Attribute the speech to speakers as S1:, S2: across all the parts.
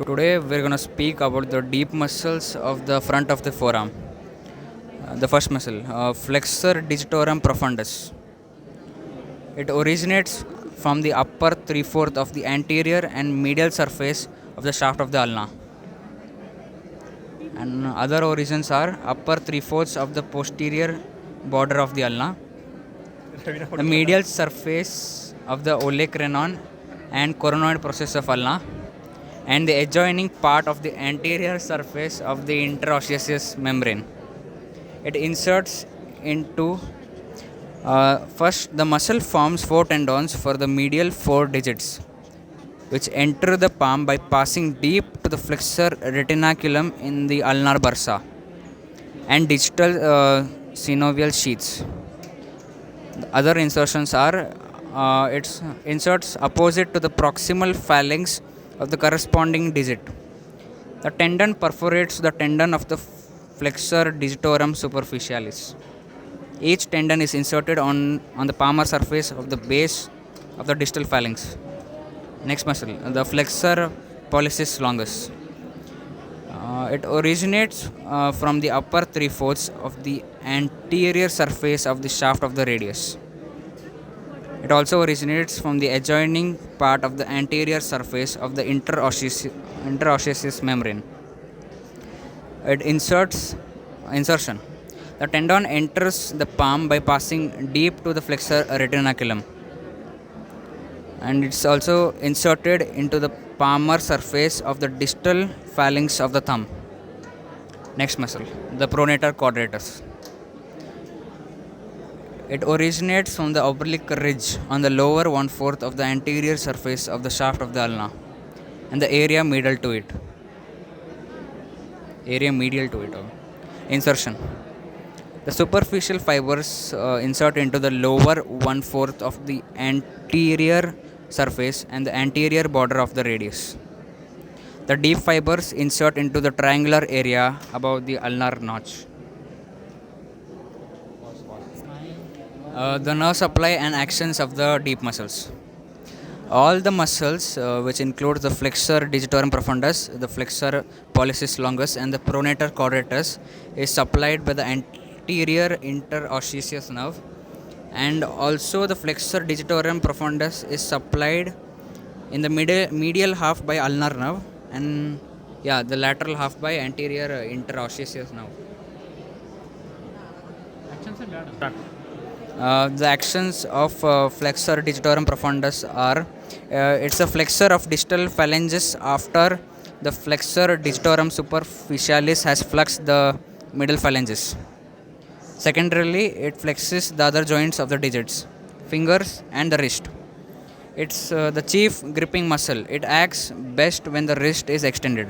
S1: Today we're going to speak about the deep muscles of the front of the forearm. The first muscle, flexor digitorum profundus. It originates from the upper three-fourths of the anterior and medial surface of the shaft of the ulna. And other origins are upper three-fourths of the posterior border of the ulna, the medial surface of the olecranon and coronoid process of ulna, and the adjoining part of the anterior surface of the interosseous membrane. It inserts into first the muscle forms four tendons for the medial four digits, which enter the palm by passing deep to the flexor retinaculum in the ulnar bursa and distal synovial sheaths. The other insertions are it inserts opposite to the proximal phalanx of the corresponding digit. The tendon perforates the tendon of the flexor digitorum superficialis. Each tendon is inserted on the palmar surface of the base of the distal phalanx. Next muscle, the flexor pollicis longus. It originates from the upper three-fourths of the anterior surface of the shaft of the radius. It also originates from the adjoining part of the anterior surface of the interosseous membrane. It insertion. The tendon enters the palm by passing deep to the flexor retinaculum, and it's also inserted into the palmar surface of the distal phalanx of the thumb. Next muscle, the pronator quadratus. It originates from the oblique ridge on the lower one-fourth of the anterior surface of the shaft of the ulna and the area medial to it. Insertion. The superficial fibers insert into the lower one-fourth of the anterior surface and the anterior border of the radius. The deep fibers insert into the triangular area above the ulnar notch. The nerve supply and actions of the deep muscles. All the muscles, which include the flexor digitorum profundus, the flexor pollicis longus, and the pronator quadratus, is supplied by the anterior interosseous nerve, and also the flexor digitorum profundus is supplied in the medial half by ulnar nerve, and the lateral half by anterior interosseous nerve. The actions of flexor digitorum profundus are it's a flexor of distal phalanges after the flexor digitorum superficialis has flexed the middle phalanges. Secondarily, it flexes the other joints of the digits, fingers, and the wrist. It's the chief gripping muscle. It acts best when the wrist is extended.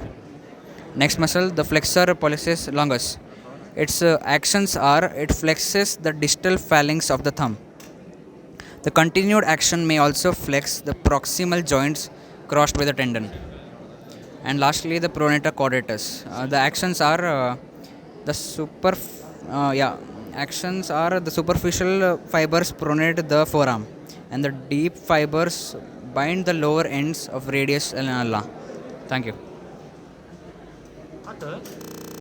S1: Next muscle, the flexor pollicis longus. Its actions are it flexes the distal phalanx of the thumb. The continued action may also flex the proximal joints crossed by the tendon. And lastly, the pronator quadratus. The actions are the superficial fibers pronate the forearm, and the deep fibers bind the lower ends of radius and ulna. Thank you.